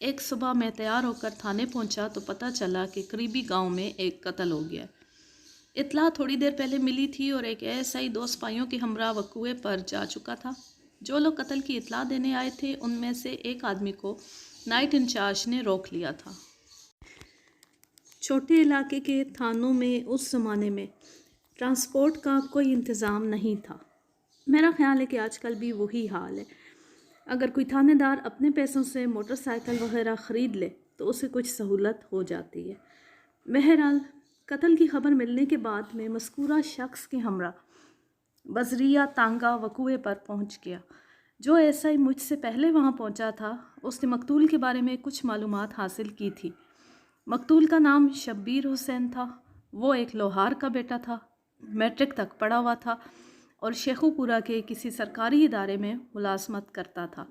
ایک صبح میں تیار ہو کر تھانے پہنچا تو پتہ چلا کہ قریبی گاؤں میں ایک قتل ہو گیا۔ اطلاع تھوڑی دیر پہلے ملی تھی اور ایک ایسائی دو سپاہیوں کے ہمراہ وقوعے پر جا چکا تھا۔ جو لوگ قتل کی اطلاع دینے آئے تھے ان میں سے ایک آدمی کو نائٹ انچارج نے روک لیا تھا۔ چھوٹے علاقے کے تھانوں میں اس زمانے میں ٹرانسپورٹ کا کوئی انتظام نہیں تھا۔ میرا خیال ہے کہ آج کل بھی وہی حال ہے۔ اگر کوئی تھانے دار اپنے پیسوں سے موٹر سائیکل وغیرہ خرید لے تو اسے کچھ سہولت ہو جاتی ہے۔ بہرحال قتل کی خبر ملنے کے بعد میں مذکورہ شخص کے ہمراہ بزریہ تانگا وقوعے پر پہنچ گیا۔ جو ایسائی مجھ سے پہلے وہاں پہنچا تھا اس نے مقتول کے بارے میں کچھ معلومات حاصل کی تھی۔ مقتول کا نام شبیر حسین تھا۔ وہ ایک لوہار کا بیٹا تھا، میٹرک تک پڑھا ہوا تھا اور شیخو پورہ کے کسی سرکاری ادارے میں ملازمت کرتا تھا۔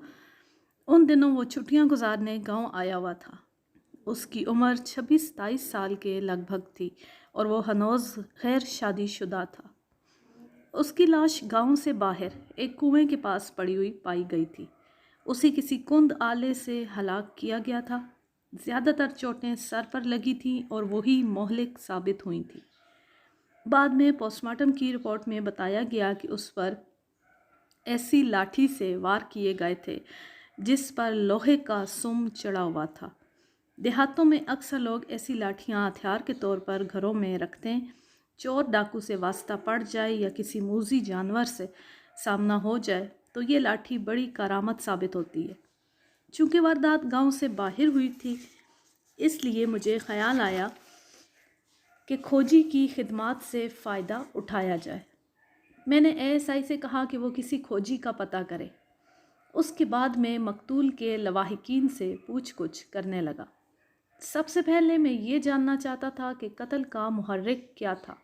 ان دنوں وہ چھٹیاں گزارنے گاؤں آیا ہوا تھا۔ اس کی عمر 26-27 سال کے لگ بھگ تھی اور وہ ہنوز غیر شادی شدہ تھا۔ اس کی لاش گاؤں سے باہر ایک کنویں کے پاس پڑی ہوئی پائی گئی تھی۔ اسے کسی کند آلے سے ہلاک کیا گیا تھا۔ زیادہ تر چوٹیں سر پر لگی تھیں اور وہی مہلک ثابت ہوئی تھیں۔ بعد میں پوسٹ مارٹم کی رپورٹ میں بتایا گیا کہ اس پر ایسی لاٹھی سے وار کیے گئے تھے جس پر لوہے کا سم چڑھا ہوا تھا۔ دیہاتوں میں اکثر لوگ ایسی لاٹھیاں ہتھیار کے طور پر گھروں میں رکھتے ہیں۔ چور ڈاکو سے واسطہ پڑ جائے یا کسی موذی جانور سے سامنا ہو جائے تو یہ لاٹھی بڑی کارآمد ثابت ہوتی ہے۔ چونکہ واردات گاؤں سے باہر ہوئی تھی اس لیے مجھے خیال آیا کہ کھوجی کی خدمات سے فائدہ اٹھایا جائے۔ میں نے ASI سے کہا کہ وہ کسی کھوجی کا پتہ کرے۔ اس کے بعد میں مقتول کے لواحقین سے پوچھ گچھ کرنے لگا۔ سب سے پہلے میں یہ جاننا چاہتا تھا کہ قتل کا محرک کیا تھا۔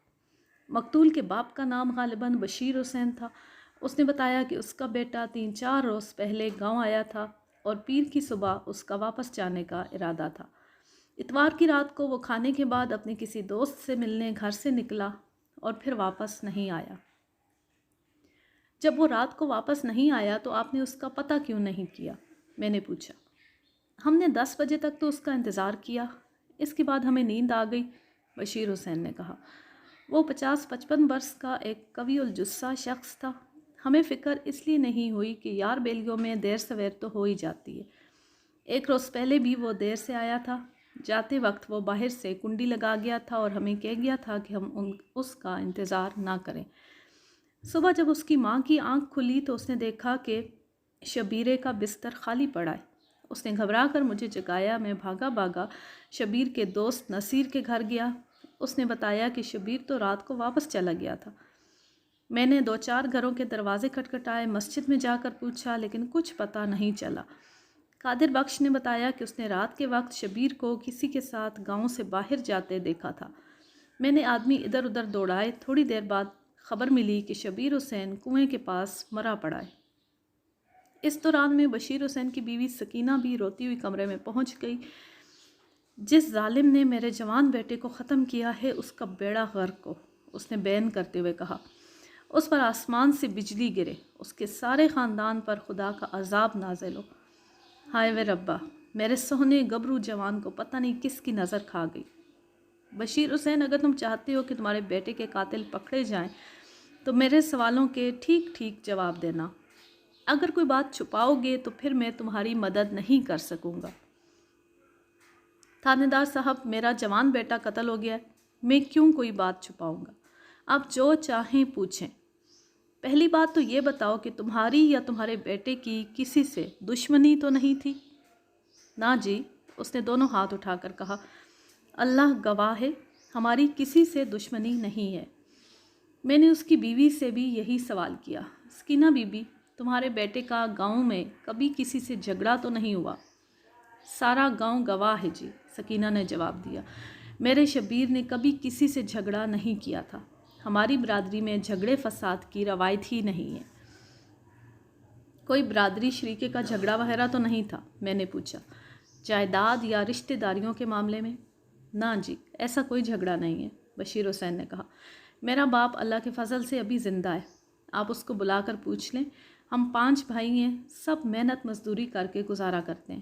مقتول کے باپ کا نام غالباً بشیر حسین تھا۔ اس نے بتایا کہ اس کا بیٹا 3-4 روز پہلے گاؤں آیا تھا اور پیر کی صبح اس کا واپس جانے کا ارادہ تھا۔ اتوار کی رات کو وہ کھانے کے بعد اپنے کسی دوست سے ملنے گھر سے نکلا اور پھر واپس نہیں آیا۔ جب وہ رات کو واپس نہیں آیا تو آپ نے اس کا پتہ کیوں نہیں کیا؟ میں نے پوچھا۔ ہم نے 10 بجے تک تو اس کا انتظار کیا، اس کے بعد ہمیں نیند آ گئی، بشیر حسین نے کہا۔ وہ 50-55 برس کا ایک قوی الجثہ شخص تھا۔ ہمیں فکر اس لیے نہیں ہوئی کہ یار بیلیوں میں دیر سویر تو ہو ہی جاتی ہے۔ ایک روز پہلے بھی وہ دیر سے آیا تھا۔ جاتے وقت وہ باہر سے کنڈی لگا گیا تھا اور ہمیں کہہ گیا تھا کہ ہم اس کا انتظار نہ کریں۔ صبح جب اس کی ماں کی آنکھ کھلی تو اس نے دیکھا کہ شبیرے کا بستر خالی پڑا ہے۔ اس نے گھبرا کر مجھے جگایا۔ میں بھاگا بھاگا شبیر کے دوست نصیر کے گھر گیا۔ اس نے بتایا کہ شبیر تو رات کو واپس چلا گیا تھا۔ میں نے 2-4 گھروں کے دروازے کھٹکھٹائے، مسجد میں جا کر پوچھا لیکن کچھ پتہ نہیں چلا۔ قادر بخش نے بتایا کہ اس نے رات کے وقت شبیر کو کسی کے ساتھ گاؤں سے باہر جاتے دیکھا تھا۔ میں نے آدمی ادھر ادھر دوڑائے۔ تھوڑی دیر بعد خبر ملی کہ شبیر حسین کنویں کے پاس مرا پڑا ہے۔ اس دوران میں بشیر حسین کی بیوی سکینہ بھی روتی ہوئی کمرے میں پہنچ گئی۔ جس ظالم نے میرے جوان بیٹے کو ختم کیا ہے اس کا بیڑا غرق ہو، اس نے بیان کرتے ہوئے کہا۔ اس پر آسمان سے بجلی گرے، اس کے سارے خاندان پر خدا کا عذاب نازل ہو۔ ہائے وے ربا، میرے سونے گبرو جوان کو پتہ نہیں کس کی نظر کھا گئی۔ بشیر حسین، اگر تم چاہتے ہو کہ تمہارے بیٹے کے قاتل پکڑے جائیں تو میرے سوالوں کے ٹھیک ٹھیک جواب دینا۔ اگر کوئی بات چھپاؤ گے تو پھر میں تمہاری مدد نہیں کر سکوں گا۔ تھانے دار صاحب، میرا جوان بیٹا قتل ہو گیا ہے، میں کیوں کوئی بات چھپاؤں گا؟ آپ جو چاہیں پوچھیں۔ پہلی بات تو یہ بتاؤ کہ تمہاری یا تمہارے بیٹے کی کسی سے دشمنی تو نہیں تھی؟ نہ جی، اس نے دونوں ہاتھ اٹھا کر کہا۔ اللہ گواہ ہے، ہماری کسی سے دشمنی نہیں ہے۔ میں نے اس کی بیوی سے بھی یہی سوال کیا۔ سکینہ بی بی، تمہارے بیٹے کا گاؤں میں کبھی کسی سے جھگڑا تو نہیں ہوا؟ سارا گاؤں گواہ ہے جی، سکینہ نے جواب دیا۔ میرے شبیر نے کبھی کسی سے جھگڑا نہیں کیا تھا۔ ہماری برادری میں جھگڑے فساد کی روایت ہی نہیں ہے۔ کوئی برادری شریکے کا جھگڑا وغیرہ تو نہیں تھا؟ میں نے پوچھا۔ جائیداد یا رشتہ داریوں کے معاملے میں؟ نہ جی، ایسا کوئی جھگڑا نہیں ہے، بشیر حسین نے کہا۔ میرا باپ اللہ کے فضل سے ابھی زندہ ہے، آپ اس کو بلا کر پوچھ لیں۔ ہم 5 بھائی ہیں، سب محنت مزدوری کر کے گزارا کرتے ہیں۔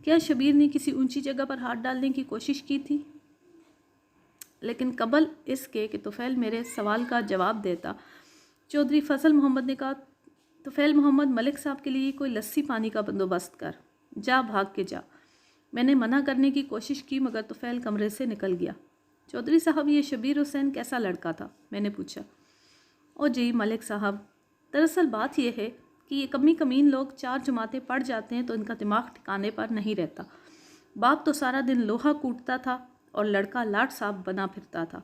کیا شبیر نے کسی اونچی جگہ پر ہاتھ ڈالنے کی کوشش کی تھی؟ لیکن قبل اس کے کہ طفیل میرے سوال کا جواب دیتا، چودھری فضل محمد نے کہا، طفیل محمد، ملک صاحب کے لیے کوئی لسی پانی کا بندوبست کر، جا بھاگ کے جا۔ میں نے منع کرنے کی کوشش کی مگر طفیل کمرے سے نکل گیا۔ چودھری صاحب، یہ شبیر حسین کیسا لڑکا تھا؟ میں نے پوچھا۔ او جی ملک صاحب، دراصل بات یہ ہے کہ یہ کمی کمین لوگ 4 جماعتیں پڑھ جاتے ہیں تو ان کا دماغ ٹھکانے پر نہیں رہتا۔ باپ تو سارا دن لوہا کوٹتا تھا اور لڑکا لاٹ صاحب بنا پھرتا تھا۔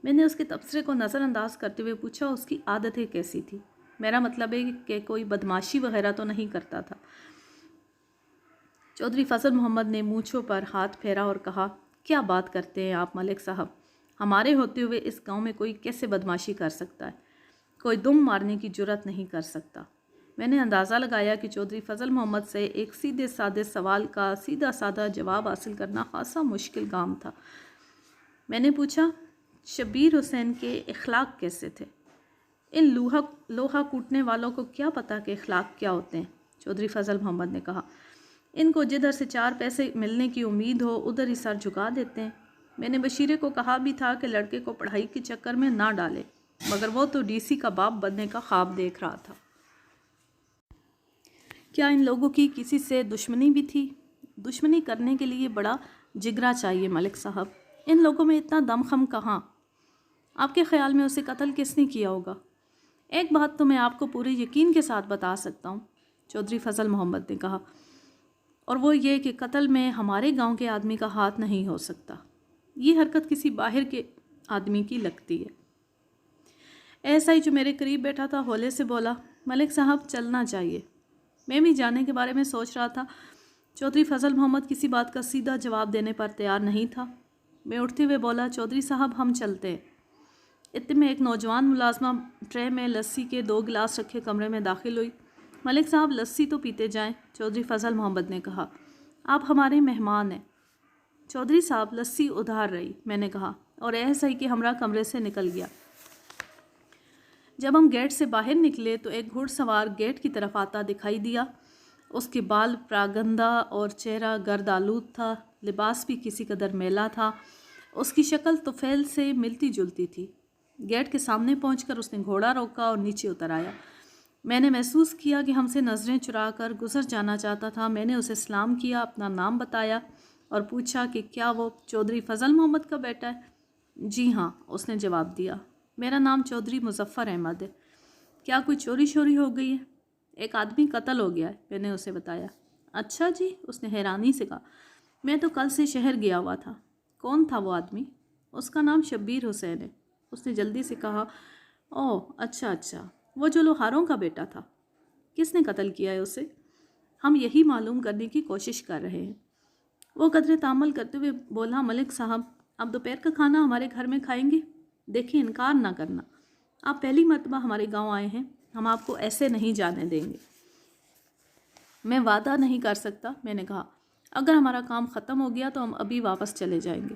میں نے اس کے تبصرے کو نظر انداز کرتے ہوئے پوچھا، اس کی عادتیں کیسی تھی؟ میرا مطلب ہے کہ کوئی بدماشی وغیرہ تو نہیں کرتا تھا۔ چودھری فضل محمد نے مونچھوں پر ہاتھ پھیرا اور کہا، کیا بات کرتے ہیں آپ ملک صاحب؟ ہمارے ہوتے ہوئے اس گاؤں میں کوئی کیسے بدماشی کر سکتا ہے؟ کوئی دم مارنے کی جرت نہیں کر سکتا۔ میں نے اندازہ لگایا کہ چودھری فضل محمد سے ایک سیدھے سادے سوال کا سیدھا سادہ جواب حاصل کرنا خاصا مشکل کام تھا۔ میں نے پوچھا، شبیر حسین کے اخلاق کیسے تھے؟ ان لوہا کوٹنے والوں کو کیا پتا کہ اخلاق کیا ہوتے ہیں؟ چودھری فضل محمد نے کہا، ان کو جدھر سے 4 پیسے ملنے کی امید ہو ادھر ہی سر جھکا دیتے ہیں۔ میں نے بشیرے کو کہا بھی تھا کہ لڑکے کو پڑھائی کے چکر میں نہ ڈالے، مگر وہ تو ڈی سی کا باپ بننے کا خواب دیکھ رہا تھا۔ کیا ان لوگوں کی کسی سے دشمنی بھی تھی؟ دشمنی کرنے کے لیے بڑا جگرا چاہیے ملک صاحب، ان لوگوں میں اتنا دم خم کہاں؟ آپ کے خیال میں اسے قتل کس نے کیا ہوگا؟ ایک بات تو میں آپ کو پورے یقین کے ساتھ بتا سکتا ہوں، چودھری فضل محمد نے کہا، اور وہ یہ کہ قتل میں ہمارے گاؤں کے آدمی کا ہاتھ نہیں ہو سکتا۔ یہ حرکت کسی باہر کے آدمی کی لگتی ہے۔ ایسا ہی جو میرے قریب بیٹھا تھا ہولے سے بولا، ملک صاحب چلنا چاہیے۔ میں بھی جانے کے بارے میں سوچ رہا تھا۔ چودھری فضل محمد کسی بات کا سیدھا جواب دینے پر تیار نہیں تھا۔ میں اٹھتے ہوئے بولا، چودھری صاحب ہم چلتے ہیں۔ اتنے میں ایک نوجوان ملازمہ ٹرے میں لسی کے 2 گلاس رکھے کمرے میں داخل ہوئی۔ ملک صاحب لسی تو پیتے جائیں، چودھری فضل محمد نے کہا، آپ ہمارے مہمان ہیں۔ چودھری صاحب لسی ادھار رہی، میں نے کہا، اور ایسا ہی کہ ہمراہ کمرے سے نکل گیا۔ جب ہم گیٹ سے باہر نکلے تو ایک گھڑ سوار گیٹ کی طرف آتا دکھائی دیا۔ اس کے بال پراگندہ اور چہرہ گرد آلود تھا، لباس بھی کسی قدر میلا تھا۔ اس کی شکل طفیل سے ملتی جلتی تھی۔ گیٹ کے سامنے پہنچ کر اس نے گھوڑا روکا اور نیچے اتر آیا۔ میں نے محسوس کیا کہ ہم سے نظریں چرا کر گزر جانا چاہتا تھا۔ میں نے اسے سلام کیا، اپنا نام بتایا اور پوچھا کہ کیا وہ چودھری فضل محمد کا بیٹا ہے؟ جی ہاں، اس نے جواب دیا، میرا نام چودھری مظفر احمد ہے۔ کیا کوئی چوری شوری ہو گئی ہے؟ ایک آدمی قتل ہو گیا ہے، میں نے اسے بتایا۔ اچھا جی، اس نے حیرانی سے کہا، میں تو کل سے شہر گیا ہوا تھا۔ کون تھا وہ آدمی؟ اس کا نام شبیر حسین ہے، اس نے جلدی سے کہا۔ اوہ اچھا، وہ جو لوہاروں کا بیٹا تھا، کس نے قتل کیا ہے اسے؟ ہم یہی معلوم کرنے کی کوشش کر رہے ہیں۔ وہ قدرے تامل کرتے ہوئے بولا، ملک صاحب آپ دوپہر کا کھانا ہمارے گھر میں کھائیں گے؟ دیکھیں انکار نہ کرنا، آپ پہلی مرتبہ ہمارے گاؤں آئے ہیں، ہم آپ کو ایسے نہیں جانے دیں گے۔ میں وعدہ نہیں کر سکتا، میں نے کہا، اگر ہمارا کام ختم ہو گیا تو ہم ابھی واپس چلے جائیں گے۔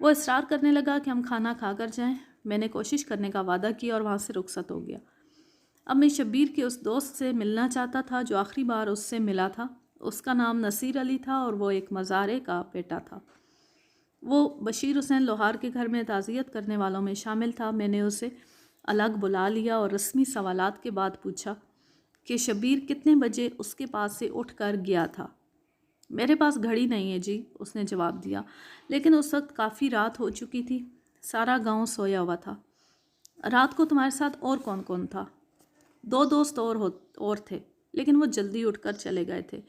وہ اصرار کرنے لگا کہ ہم کھانا کھا کر جائیں۔ میں نے کوشش کرنے کا وعدہ کیا اور وہاں سے رخصت ہو گیا۔ اب میں شبیر کے اس دوست سے ملنا چاہتا تھا جو آخری بار اس سے ملا تھا۔ اس کا نام نصیر علی تھا اور وہ ایک مزارے کا بیٹا تھا۔ وہ بشیر حسین لوہار کے گھر میں تعزیت کرنے والوں میں شامل تھا۔ میں نے اسے الگ بلا لیا اور رسمی سوالات کے بعد پوچھا کہ شبیر کتنے بجے اس کے پاس سے اٹھ کر گیا تھا؟ میرے پاس گھڑی نہیں ہے جی، اس نے جواب دیا، لیکن اس وقت کافی رات ہو چکی تھی، سارا گاؤں سویا ہوا تھا۔ رات کو تمہارے ساتھ اور کون کون تھا؟ 2 دوست اور تھے، لیکن وہ جلدی اٹھ کر چلے گئے تھے۔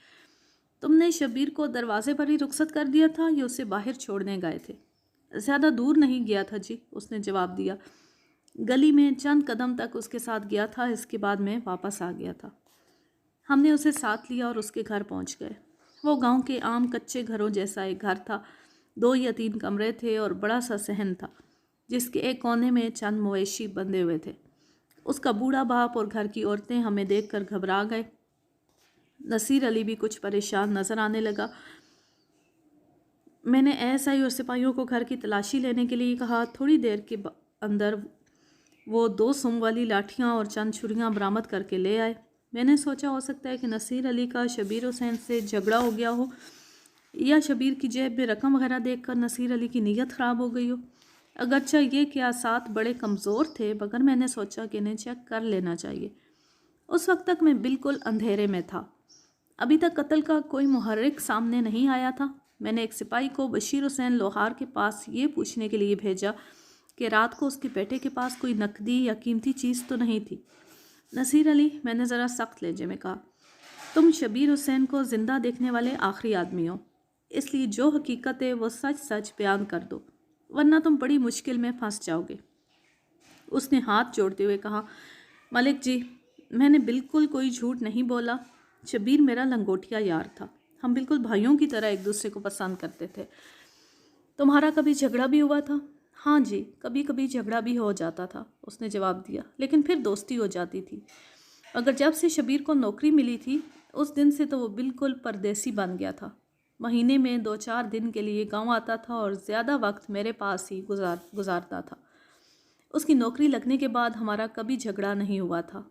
تم نے شبیر کو دروازے پر ہی رخصت کر دیا تھا یا اسے باہر چھوڑنے گئے تھے؟ زیادہ دور نہیں گیا تھا جی، اس نے جواب دیا، گلی میں چند قدم تک اس کے ساتھ گیا تھا، اس کے بعد میں واپس آ گیا تھا۔ ہم نے اسے ساتھ لیا اور اس کے گھر پہنچ گئے۔ وہ گاؤں کے عام کچے گھروں جیسا ایک گھر تھا، 2 یا 3 کمرے تھے اور بڑا سا صحن تھا جس کے ایک کونے میں چند مویشی بندھے ہوئے تھے۔ اس کا بوڑھا باپ اور گھر کی عورتیں ہمیں دیکھ کر گھبرا گئے۔ نصیر علی بھی کچھ پریشان نظر آنے لگا۔ میں نے ایس آئی اور سپاہیوں کو گھر کی تلاشی لینے کے لیے کہا۔ تھوڑی دیر کے اندر وہ 2 سنگ والی لاٹھیاں اور چند چھریاں برآمد کر کے لے آئے۔ میں نے سوچا ہو سکتا ہے کہ نصیر علی کا شبیر حسین سے جھگڑا ہو گیا ہو یا شبیر کی جیب میں رقم وغیرہ دیکھ کر نصیر علی کی نیت خراب ہو گئی ہو۔ اگرچہ یہ قیاسات بڑے کمزور تھے مگر میں نے سوچا کہ انہیں چیک کر لینا چاہیے۔ اس وقت تک میں بالکل اندھیرے میں تھا، ابھی تک قتل کا کوئی محرک سامنے نہیں آیا تھا۔ میں نے ایک سپاہی کو بشیر حسین لوہار کے پاس یہ پوچھنے کے لیے بھیجا کہ رات کو اس کے بیٹے کے پاس کوئی نقدی یا قیمتی چیز تو نہیں تھی۔ نصیر علی، میں نے ذرا سخت لہجے میں کہا، تم شبیر حسین کو زندہ دیکھنے والے آخری آدمی ہو، اس لیے جو حقیقت ہے وہ سچ سچ بیان کر دو، ورنہ تم بڑی مشکل میں پھنس جاؤ گے۔ اس نے ہاتھ جوڑتے ہوئے کہا، ملک جی، میں نے بالکل کوئی جھوٹ نہیں بولا۔ شبیر میرا لنگوٹیا یار تھا، ہم بالکل بھائیوں کی طرح ایک دوسرے کو پسند کرتے تھے۔ تمہارا کبھی جھگڑا بھی ہوا تھا؟ ہاں جی، کبھی کبھی جھگڑا بھی ہو جاتا تھا، اس نے جواب دیا، لیکن پھر دوستی ہو جاتی تھی۔ اگر جب سے شبیر کو نوکری ملی تھی اس دن سے تو وہ بالکل پردیسی بن گیا تھا۔ مہینے میں 2-4 دن کے لیے گاؤں آتا تھا اور زیادہ وقت میرے پاس ہی گزارتا تھا۔ اس کی نوکری لگنے کے بعد ہمارا کبھی جھگڑا نہیں ہوا تھا۔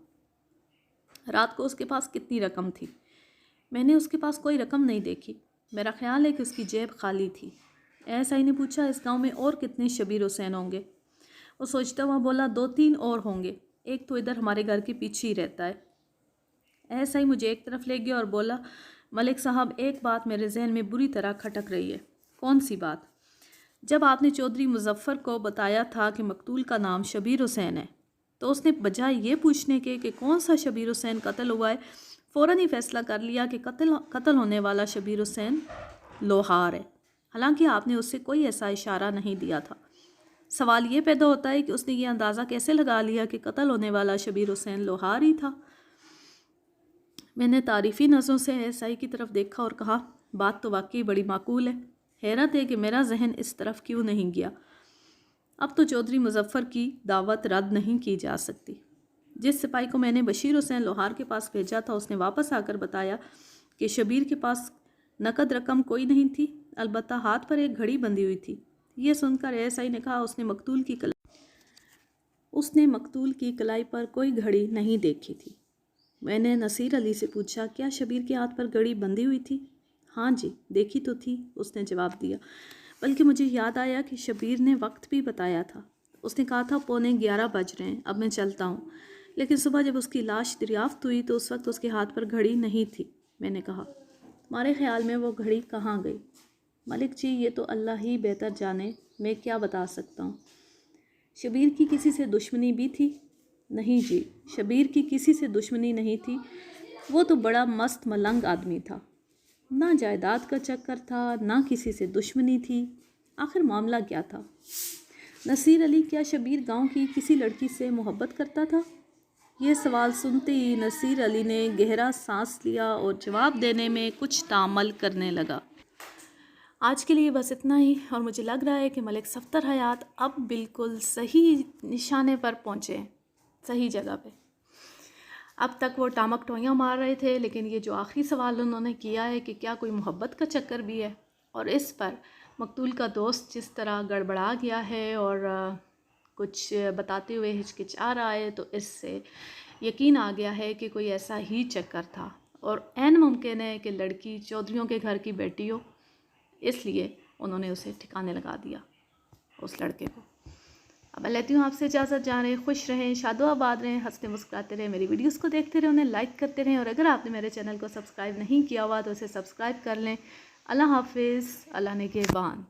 رات کو اس کے پاس کتنی رقم تھی؟ میں نے اس کے پاس کوئی رقم نہیں دیکھی، میرا خیال ہے کہ اس کی جیب خالی تھی۔ ایس آئی نے پوچھا، اس گاؤں میں اور کتنے شبیر حسین ہوں گے؟ وہ سوچتا ہوا بولا، 2-3 اور ہوں گے، ایک تو ادھر ہمارے گھر کے پیچھے ہی رہتا ہے۔ ایس آئی مجھے ایک طرف لے گیا اور بولا، ملک صاحب، ایک بات میرے ذہن میں بری طرح کھٹک رہی ہے۔ کون سی بات؟ جب آپ نے چودھری مظفر کو بتایا تھا کہ مقتول کا نام شبیر حسین ہے تو اس نے بجائے یہ پوچھنے کے کہ کون سا شبیر حسین قتل ہوا ہے، فوراً ہی فیصلہ کر لیا کہ قتل ہونے والا شبیر حسین لوہار ہے، حالانکہ آپ نے اس سے کوئی ایسا اشارہ نہیں دیا تھا۔ سوال یہ پیدا ہوتا ہے کہ اس نے یہ اندازہ کیسے لگا لیا کہ قتل ہونے والا شبیر حسین لوہار ہی تھا؟ میں نے تعریفی نظروں سے ایس آئی کی طرف دیکھا اور کہا، بات تو واقعی بڑی معقول ہے، حیرت ہے کہ میرا ذہن اس طرف کیوں نہیں گیا۔ اب تو چودھری مظفر کی دعوت رد نہیں کی جا سکتی۔ جس سپاہی کو میں نے بشیر حسین لوہار کے پاس بھیجا تھا اس نے واپس آ کر بتایا کہ شبیر کے پاس نقد رقم کوئی نہیں تھی، البتہ ہاتھ پر ایک گھڑی بندھی ہوئی تھی۔ یہ سن کر ایس آئی نے کہا، اس نے مقتول کی کلائی پر کوئی گھڑی نہیں دیکھی تھی۔ میں نے نصیر علی سے پوچھا، کیا شبیر کے ہاتھ پر گھڑی بندھی ہوئی تھی؟ ہاں جی، دیکھی تو تھی، اس نے جواب دیا، بلکہ مجھے یاد آیا کہ شبیر نے وقت بھی بتایا تھا۔ اس نے کہا تھا 11:15 بج رہے ہیں، اب میں چلتا ہوں۔ لیکن صبح جب اس کی لاش دریافت ہوئی تو اس وقت اس کے ہاتھ پر گھڑی نہیں تھی۔ میں نے کہا، تمہارے خیال میں وہ گھڑی کہاں گئی؟ ملک جی، یہ تو اللہ ہی بہتر جانے، میں کیا بتا سکتا ہوں۔ شبیر کی کسی سے دشمنی بھی تھی؟ نہیں جی، شبیر کی کسی سے دشمنی نہیں تھی، وہ تو بڑا مست ملنگ آدمی تھا، نہ جائیداد کا چکر تھا نہ کسی سے دشمنی تھی۔ آخر معاملہ کیا تھا؟ نصیر علی، کیا شبیر گاؤں کی کسی لڑکی سے محبت کرتا تھا؟ یہ سوال سنتے ہی نصیر علی نے گہرا سانس لیا اور جواب دینے میں کچھ تامل کرنے لگا۔ آج کے لیے بس اتنا ہی، اور مجھے لگ رہا ہے کہ ملک صفدر حیات اب بالکل صحیح نشانے پر پہنچے ہیں، صحیح جگہ پہ۔ اب تک وہ ٹامک ٹوئیاں مار رہے تھے، لیکن یہ جو آخری سوال انہوں نے کیا ہے کہ کیا کوئی محبت کا چکر بھی ہے، اور اس پر مقتول کا دوست جس طرح گڑبڑا گیا ہے اور کچھ بتاتے ہوئے ہچکچا رہا ہے، تو اس سے یقین آ گیا ہے کہ کوئی ایسا ہی چکر تھا، اور عین ممکن ہے کہ لڑکی چودھریوں کے گھر کی بیٹی ہو، اس لیے انہوں نے اسے ٹھکانے لگا دیا، اس لڑکے کو۔ اب میں لیتی ہوں آپ سے اجازت، جا رہے، خوش رہیں، شاد و آباد رہیں، ہنستے مسکراتے رہیں، میری ویڈیوز کو دیکھتے رہیں، انہیں لائک کرتے رہیں، اور اگر آپ نے میرے چینل کو سبسکرائب نہیں کیا ہوا تو اسے سبسکرائب کر لیں۔ اللہ حافظ، اللہ نگہبان۔